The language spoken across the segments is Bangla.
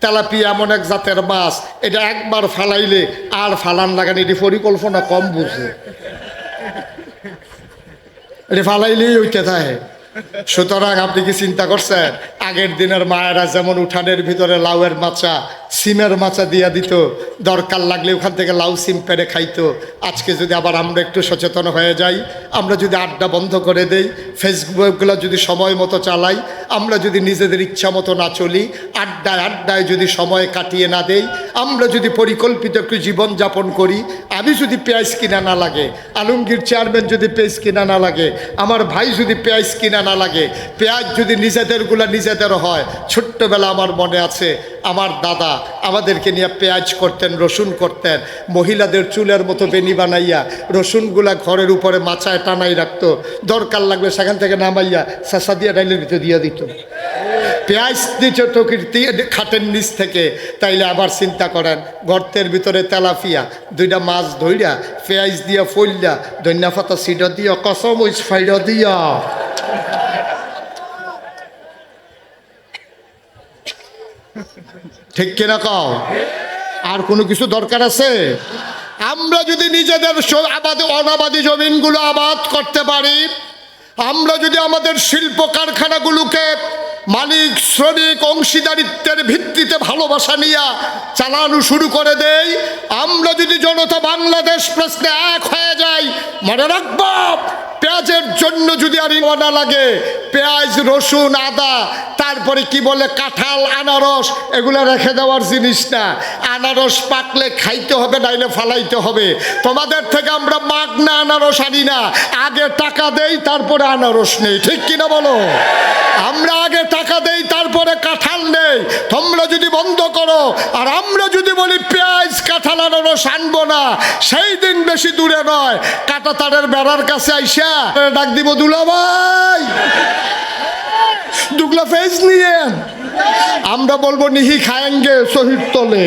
তেলাপিয়া এমন এক জাতের মাছ, এটা একবার ফালাইলে আর ফালান লাগান, এটি পরিকল্পনা কম বুঝে, এটা ফালাইলেই ওইটা থাকে। সুতরাং আপনি কি চিন্তা করছেন, আগের দিনের মায়েরা যেমন উঠানের ভিতরে লাউয়ের মাচা, সিমের মাচা দিয়া দিত, দরকার লাগলে ওখান থেকে লাউ সিম পেড়ে খাইতো, আজকে যদি আবার আমরা একটু সচেতন হয়ে যাই, আমরা যদি আড্ডা বন্ধ করে দেই, ফেসবুকগুলো যদি সময় মতো চালাই, আমরা যদি নিজেদের ইচ্ছা মতো না চলি, আড্ডায় আড্ডায় যদি সময় কাটিয়ে না দেই, আমরা যদি পরিকল্পিত একটু জীবনযাপন করি, আমি যদি পেঁয়াজ কিনা না লাগে, আলমগীর চেয়ারম্যান যদি পেঁয়াজ কিনা না লাগে, আমার ভাই যদি পেঁয়াজ কিনা না লাগে, পেঁয়াজ যদি নিজেদেরগুলা নিজেদের হয়। ছোট্টবেলা আমার মনে আছে, আমার দাদা আমাদেরকে নিয়ে পেঁয়াজ করতেন, রসুন করতেন, মহিলাদের চুলের মতো বেনি বানাইয়া রসুনগুলা ঘরের উপরে মাচায় টানাই রাখতো, দরকার লাগলে সেখান থেকে নামাইয়া শাসা দিয়া ডাইলের ভিতরে দিয়ে দিত, পেঁয়াজ দিত খাটের নিচ থেকে। তাইলে আবার চিন্তা করেন, গর্তের ভিতরে তেলাপিয়া দুইটা মাছ ধইরা পেঁয়াজ দিয়া ফইলা ধনিয়া পাতা সিডা দিয়া কাঁচামরিচ ফাইডা দিয়া, ঠিক কিনা কও? আর কোনো কিছু দরকার আছে? আমরা যদি নিজেদের অনাবাদী জমিনগুলো আবাদ করতে পারি, আমরা যদি আমাদের শিল্প কারখানাগুলোকে মালিক শ্রমিক অংশীদারিত্বের ভিত্তিতে ভালোবাসা নিয়ে চালানো শুরু করে দেই, আমরা যদি জনতা বাংলাদেশ প্রশ্নে এক হয়ে যাই, মনে রাখবো পেঁয়াজের জন্য যদি আর না লাগে, পেঁয়াজ রসুন আদা, তারপরে কি বলে কাঁঠাল আনারস, এগুলো রেখে দেওয়ার জিনিস না। আনারস পাকলে খাইতে হবে, নাইলে ফালাইতে হবে। তোমাদের থেকে আমরা মাগনা আনারস আনি না, আগে টাকা দেই তারপরে আনারস নেই, ঠিক কিনা বলো? আমরা আগে টাকা দেই তারপরে কাঁঠাল নেই। তোমরা যদি বন্ধ করো আর আমরা যদি বলি পেঁয়াজ কাঁঠাল আনারস আনবো না, সেই দিন বেশি দূরে নয়, কাঁটাতারের বেড়ার কাছে আইসা ডাক দিব, দুলাভাই দুগলা ফেজ নিয়ে, আমরা বলবো নিহি খায়েঙ্গে শহীদ তলে।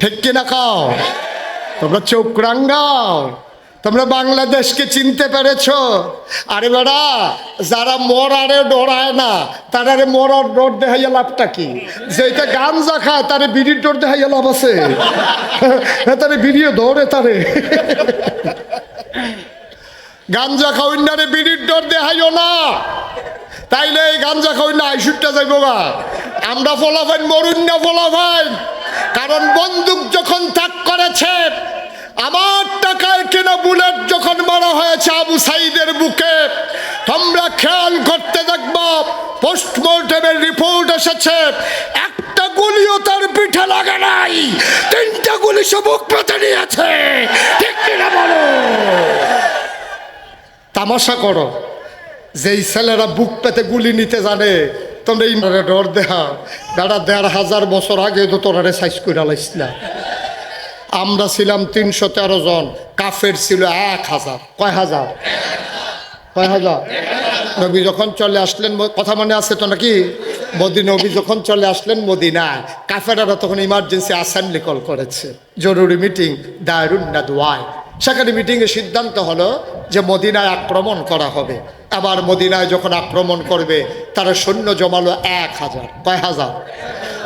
ঠিক কিনা খাও? তোমরা চোখ রাঙ্গাও, তোমরা বাংলাদেশকে চিনতে পেরেছ? আরে বেড়া, যারা মরারে ডরায় না, তারারে মরার ডর দেখাইয়া লাভটা কি? যেটা গাঞ্জা খায় তারে বিড়ির ডর দেখাইয়া লাভ আছে? তারে বিড়িয়ে ধরে, তারে গাঞ্জা খাওয়ারে বিড়ির ডর দেখাইও না, তাইলে এই গাঞ্জা খাওয়াই না আইসুটটা যাইব গা। আমরা ফলাফাইন মরুন না ফলাফাইন, কারণ বন্দুক যখন ত্যাগ করেছে, আমার টাকায় কেনা বুলেট যখন মারা হয়েছে আবু সাইদের বুকে, তোমরা খেয়াল করতে দেখবা পোস্টমর্টমের রিপোর্ট এসেছে, একটা গুলিও তার পিঠে লাগে নাই, 3টা গুলি সে বুক পেতে নিয়েছে, ঠিক কিনা বলো? তামাশা করো, যেই ছেলেরা বুক পেতে গুলি নিতে জানে, তোমরা এই ডর দেহা দাদা 1500 বছর আগে তো তোরারে সাইজ করে লাইছিলা। আমরা ছিলাম 313 জন, কাফের ছিল 1000। কয় হাজার? নবী যখন চলে আসলেন, কথা মনে আছে তো নাকি? নবী যখন চলে আসলেন মদিনায়, কাফেরারা তখন ইমার্জেন্সি অ্যাসেম্বলি কল করেছে, জরুরি মিটিং, দারুন নাদওয়ায়। সেখানে মিটিংয়ে সিদ্ধান্ত হলো যে মদিনায় আক্রমণ করা হবে। আবার মদিনায় যখন আক্রমণ করবে, তারা সৈন্য জমালো 1000। কয় হাজার?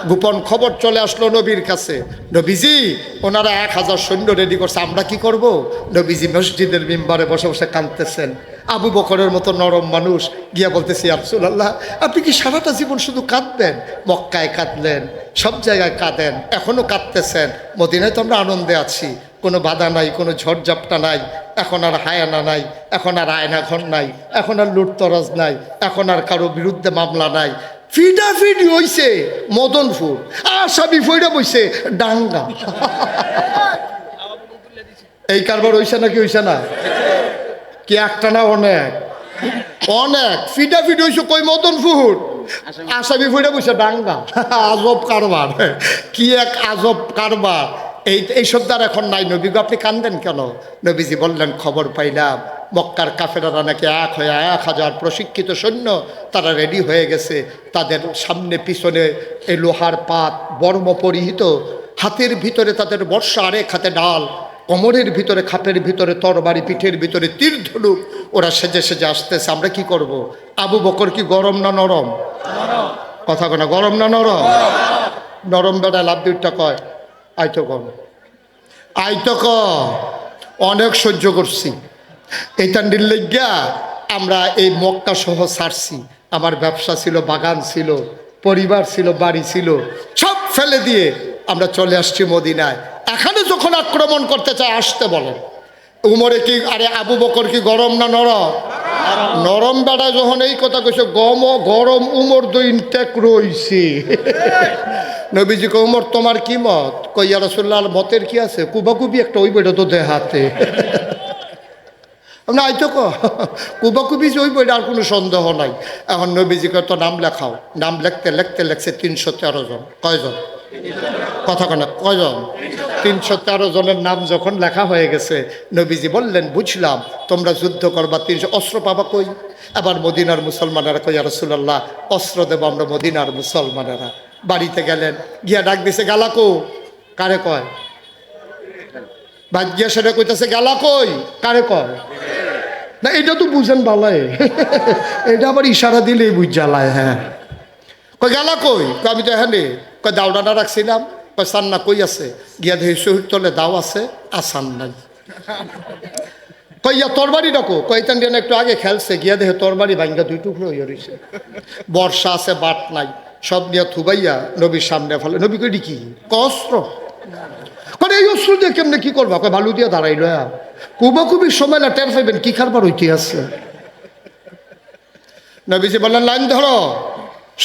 গোপন খবর চলে আসলো নবীর কাছে, নবীজি ওনারা 1000 সৈন্য রেডি করছে, আমরা কি করব? নবীজি মসজিদের মিম্বারে বসে বসে কাঁদতেছেন। আবু বকরের মতো নরম মানুষ গিয়া বলতেছি, ইয়া রাসূলুল্লাহ, আপনি কি সারাটা জীবন শুধু কাঁদবেন? মক্কায় কাঁদলেন, সব জায়গায় কাঁদেন, এখনও কাঁদতেছেন, মদিনায় তো আমরা আনন্দে আছি, কোনো বাধা নাই, কোনো ঝড়ঝাপটা নাই, এখন আর হায়ানা নাই, এখন আর আয়নাঘর নাই, এখন আর লুটতরাজ নাই, এখন আর কারো বিরুদ্ধে মামলা নাই, ফিডাফিডি হইছে মদনপুর, আসামি ফইরা বইছে ডাঙ্গা। এই কারবার হইছে নাকি হইছে না? কি একটা না অনেক অনেক ফিডাফিডি হইছে কই মদনপুর, আসামি ফইরা বইছে ডাঙ্গা। আজব কারবার, কি এক আজব কারবার। এইসব দ্বার এখন নাই। নবীগো আপনি কান্দেন কেন? নবীজি বললেন, খবর পাইলাম মক্কার কাফেরারা নাকি 1000 প্রশিক্ষিত সৈন্য, তারা রেডি হয়ে গেছে, তাদের সামনে পিছনে এই লোহার পাত, বর্ম পরিহিত, হাতের ভিতরে তাদের বর্ষা, আরেক হাতে ডাল, কোমরের ভিতরে খাপের ভিতরে তরবারি, পিঠের ভিতরে তীর ধনুক, ওরা সেজে সেজে আসতেছে। আমরা কি করব? আবু বকর কি গরম না নরম? কথা কয় না, গরম না নরম? নরম বেড়া লাভ দুইটা কয় আইতো কম আইতো ক অনেক সহ্য করছি। এইটা নির্লজ্ঞা আমরা এই মক্কা সহ ছাড়ছি। আমার ব্যবসা ছিল, বাগান ছিল, পরিবার ছিল, বাড়ি ছিল, সব ফেলে দিয়ে আমরা চলে আসছি মদিনায়। এখানে যখন আক্রমণ করতে চায় আসতে বলেন। উমরে কি, আরে আবু বকর কি গরম না নরম? নরম বেড়া যখন এই কথা কইছে, গরম উমর দুই ইনটেক রইছে। নবীজি কে, উমর তোমার কি মত? কইয়া রাসূলুল্লাহ মতের কি আছে, কুবাকুবি একটা ওই বইটা তো দেহাতে না আইতো কুবাকুবি যে ওই বইটা, আর কোনো সন্দেহ নাই। এখন নবীজিকে তো নাম লেখাও, নাম লিখতে লিখতে লেখছে 313 জন। কয়জন? কথা কয় না, কয়জন? 313 জনের নাম যখন লেখা হয়ে গেছে, নবীজি বললেন বুঝলাম তোমরা যুদ্ধ করবা, 300 অস্ত্র পাবা কই? এবার মদিনার মুসলমানেরা কই, ইয়া রাসূলুল্লাহ অস্ত্র দেব আমরা মদিনার মুসলমানেরা। বাড়িতে গেলেন, গিয়া ডাক দিছে গালাকো। কারে কয়? বাদ গিয়া সেটা কইতেছে গালা কই, কারে কয়? না এটা তো বুঝেন বালাই, এটা আবার ইশারা দিলেই বুঝ জ্বালায়। হ্যাঁ কই গালা কই? আমি তো এখানে। কয় দাওডাটা রাখছিলাম। কয় সান্না কই আছে? গিয়া দেখি শহীদ তলে দাও আছে, আসান নাই। কইয়া তোর বাড়ি ডাকো। কইতান দিয়ে একটু আগে খেলছে, গিয়া দেখে তোর বাড়ি ভাঙ্গা দুই টুকরো হয়ে রয়েছে। বর্ষা আছে, বাট নাই, সব নিয়ে থুবাইয়া নবীর সামনে ফেলে। নবী কই কি অস্ত্র? মানে এই অস্ত্র দিয়ে কেমনে কি করবা? কয় ভালু দিয়ে দাঁড়াইল। কুবাকুবির সময় না টের পাইবেন কি খারবার হইতে আছে। নবীজি বললেন লাইন ধরো।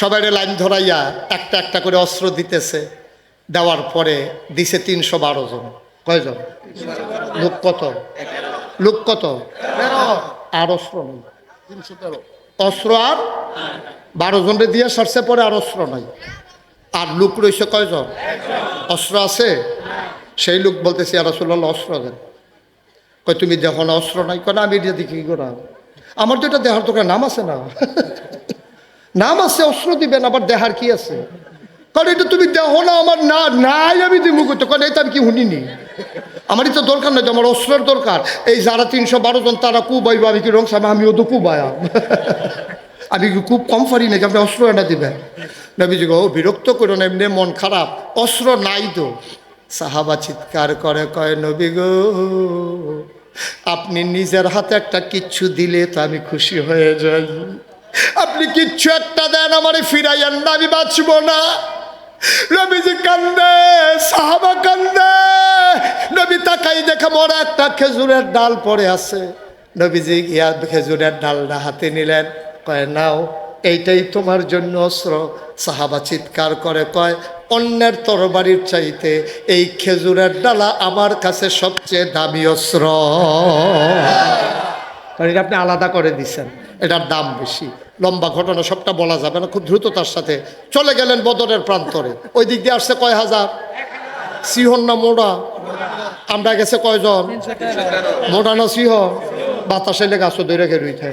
সবাই লাইন ধরাইয়া একটা একটা করে অস্ত্র দিতেছে। দেওয়ার পরে দিছে 312 জন। কয়জন? লোক কত? লোক কত? আর অস্ত্র নেই। অস্ত্র আর 12 জনরে দিয়ে সরছে, পরে আর অস্ত্র নাই। আর লোক রয়েছে কয়জন? অস্ত্র আছে? সেই লোক বলতেছে ইয়া রাসূলুল্লাহ অস্ত্র দেন। কয় তুমি দেখো না অস্ত্র নাই? কয় না আমি এটা দেখি কি করা, আমার তো এটা দেহার তোকে নাম আছে না। নাম আছে, অস্ত্র দিবেন, আবার দেহার কি আছে? কারণ এটা তুমি দেখো না, আমার না নাই আমি দিমু করতে। কারণ এটা আমি কি শুনিনি, আমারই তো দরকার নাই, আমার অস্ত্রের দরকার। এই যারা 312 জন তারা কুবাইব, আমি কি রং সামা, আমিও তো কুবায়া। আমি কি খুব কম পারি নাকি আপনি অস্ত্র এনে দিবেন? নবীজি গো বিরক্ত করো না, এমনি মন খারাপ, অস্ত্র নাই তো। সাহাবা চিৎকার করে কয় নবী গো আপনি নিজের হাতে একটা কিচ্ছু দিলে তো আমি খুশি হয়ে যাই। আপনি কিচ্ছু একটা দেন, আমারে ফিরাইয়েন না, আমি বাঁচব না। নবীজি কান্দে, সাহাবা কান্দে। নবী তাকাই দেখে মরা একটা খেজুরের ডাল পড়ে আছে। নবীজি গিয়া খেজুরের ডালটা হাতে নিলেন, কয় নাও এইটাই তোমার জন্য অস্ত্র। সাহাবা চিৎকার করে কয় অন্যের তরবারির চাইতে এই খেজুরের ডালা আমার কাছে সবচেয়ে দামি অস্ত্র। এটা আপনি আলাদা করে দিচ্ছেন, এটার দাম বেশি। লম্বা ঘটনা, সবটা বলা যাবে না, খুব দ্রুততার সাথে চলে গেলেন বদরের প্রান্তরে। ওই দিক দিয়ে আসছে কয় হাজার? সিহন না মোড়া? আমরা গেছে কয়জন? মোড়া না সিহন? বাতাসে লেগে আসো ধরে রেখে রুইতে।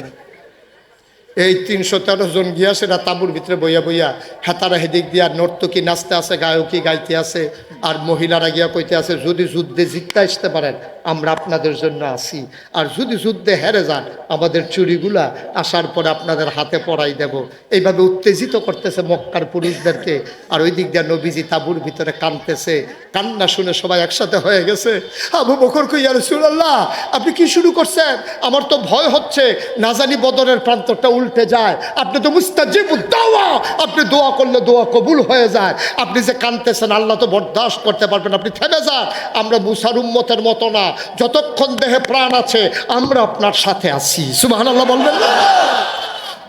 এই 313 জন গিয়া সেটা তাঁবুর ভিতরে বইয়া বইয়া হেতারা হেদিক দিয়া নর্তকী নাচতে আছে, গায়কী গাইতে আছে, আর মহিলারা গিয়া কইতে আছে যদি যুদ্ধে জিততে আসতে পারেন আমরা আপনাদের জন্য আসি, আর যদি যুদ্ধে হেরে যান আমাদের চুরিগুলা আসার পরে আপনাদের হাতে পড়াই দেব। এইভাবে উত্তেজিত করতেছে মক্কার পুরুষদেরকে। আর ওই দিক দিয়া নবীজি তাঁবুর ভিতরে কাঁদতেছে। কান্না শুনে সবাই একসাথে হয়ে গেছে। আবু বকর কই ইয়া রাসূলুল্লাহ আপনি কি শুরু করছেন? আমার তো ভয় হচ্ছে, না জানি বদরের প্রান্তরটা উল্টে যায়। আপনি তো মুস্তাজিবুদ দাওয়া, আপনি দোয়া করলে দোয়া কবুল হয়ে যায়। আপনি যে কাঁদতেছেন আল্লাহ তো বরদাস্ত করতে পারবেন, আপনি থেমে যান। আমরা মুসার উম্মতের মতো না, যতক্ষণ দেহে প্রাণ আছে আমরা আপনার সাথে আছি। সুবহানাল্লাহ বলবেন না?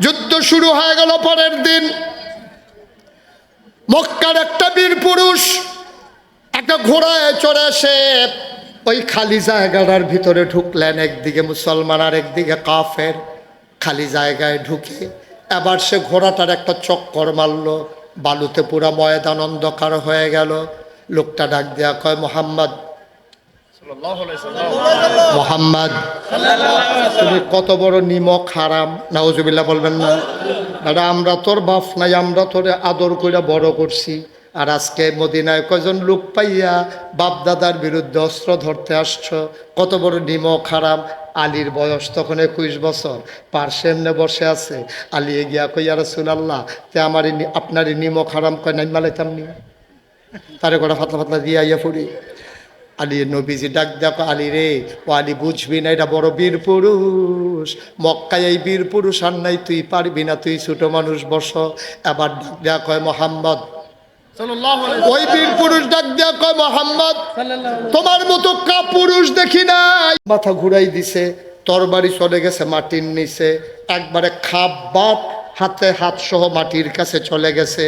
যুদ্ধ শুরু হয়ে গেল। পরের দিন মক্কার একটা বীর পুরুষ একটা ঘোড়ায় চড়ে এসে ওই খালি জায়গাটার ভিতরে ঢুকলেন। একদিকে মুসলমান আর একদিকে কাফের। খালি জায়গায় ঢুকে এবার সে ঘোড়াটার একটা চক্কর মারল, বালুতে পুরা ময়দান অন্ধকার হয়ে গেল। লোকটা ডাক দেয়া কয় মোহাম্মদ, মোহাম্মদ তুমি কত বড় নিমক হারাম, নাউজুবিল্লাহ বলবেন না? দাদা আমরা তোর বাপ নাই, আমরা তোরে আদর করে বড় করছি, আর আজকে মদিনায় কয়জন লোক পাইয়া বাপ দাদার বিরুদ্ধে অস্ত্র ধরতে আসছো, কত বড় নিমক হারাম। আলীর বয়স তখন 21 বছর, পার্শ্বে এমনি বসে আছে। আলী গিয়া কই, ইয়া রাসূলুল্লাহ, তে আমার আপনার নিমক হারাম কয় নাই মালাইতাম নি, তারে কটা ফাতলা ফাতলা দিয়ে আইয়া পড়ি। আলী নবীজি ডাক দেখো, আলী রে, ও আলী বুঝবি না, এটা বড় বীর পুরুষ, মক্কায় এই বীর পুরুষ আর নাই, তুই পারবি না, তুই ছোট মানুষ, বস। এবার ডাক দেয়া কয়, মোহাম্মদ, ওই বীর পুরুষ ডাক দেয়া কয়, মোহাম্মদ, তোমার মতো কা পুরুষ দেখি নাই। মাথা ঘুরাই দিছে, তরবারি চলে গেছে মাটির নিচে, একবারে খাপ হাতে হাত সহ মাটির কাছে চলে গেছে।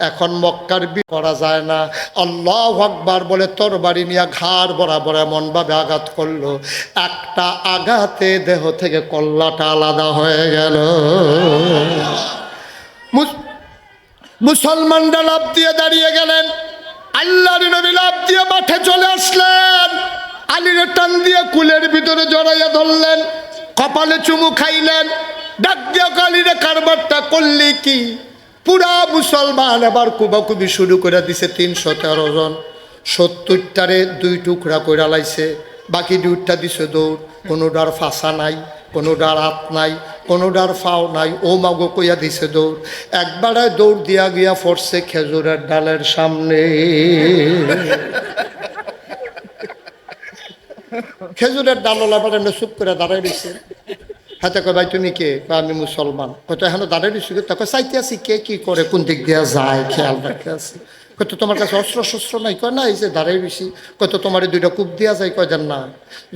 এখন মক্কার করা যায় না। আল্লাহু আকবার বলে তরবারি নিয়ে ঘাড় বরাবর এমন ভাবে আঘাত করলো, একটা আঘাতে দেহ থেকে কল্লাটা আলাদা হয়ে গেল। মুসলমানরা লাফ দিয়ে দাঁড়িয়ে গেলেন, আল্লাহর নবী লাফ দিয়ে মাঠে চলে আসলেন, আলীর টান দিয়ে কুলের ভিতরে জড়াইয়া ধরলেন, কপালে চুমু খাইলেন, ডাক দিয়া আলীরে কারবারটা করলি কি? পুরা মুসলমান আবার কুবাকুবি শুরু করে দিছে। 313 জন, 70টারে 2 টুকরা কইরা লাইছে, বাকি 2টা দিছে দৌড়। কোনোটার ফাঁসা নাই, কোনোটার হাত নাই, কোনোটার ফাও নাই, ও মাগো কইয়া দিছে দৌড়। একবারে দৌড় দিয়া গিয়া পড়ছে খেজুরের ডালের সামনে। খেজুরের ডালওয়ালা আবার এমনি চুপ করে দাঁড়াই দিছে। হাতে কয়, ভাই তুমি কে? আমি মুসলমান। কত এখন দাঁড়াই দিছি, তখন চাইতে আছি কে কি করে, কোন দিক দিয়া যায়, খেয়াল রাখতে আছি। কত তোমার কাছে অস্ত্র শস্ত্র নাই? কয় না, এই যে দাঁড়াই দিছি। কত তোমার 2টা কূপ দিয়া যায়? কয় দেন না।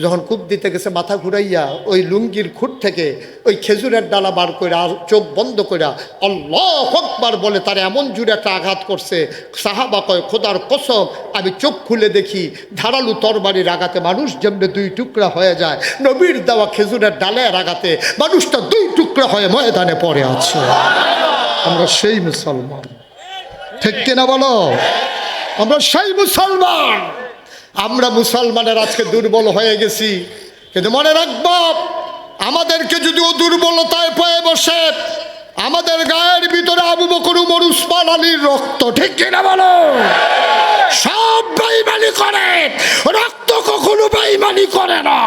যখন কূপ দিতে গেছে, মাথা ঘুরাইয়া ওই লুঙ্গির খুঁট থেকে ওই খেজুরের ডালা বার করে আর চোখ বন্ধ করে আল্লাহু আকবার বলে তার এমন জুড়ে একটা আঘাত করছে। সাহাবা কয়, খোদার কসম, আমি চোখ খুলে দেখি ধারালু তরবারির আঘাতে মানুষ যেমনি 2 টুকরা হয়ে যায়, নবীর দেওয়া খেজুরের ডালের আঘাতে মানুষটা 2 টুকরা হয়ে ময়দানে পড়ে আছে। আমরা সেই মুসলমান, ঠিক কিনা বলো? আমরা সেই মুসলমান। আমরা মুসলমানের আজকে দুর্বল হয়ে গেছি, কিন্তু মনে রাখবো, আমাদেরকে যদি ও দুর্বলতায় পেয়ে বসে, আমাদের গায়ের ভিতরে আবু বকর, উমর, উসমান, আলীর রক্ত, ঠিক কিনা বলো? সব বেঈমানি করে, রক্ত কখনো বেঈমানি করে না।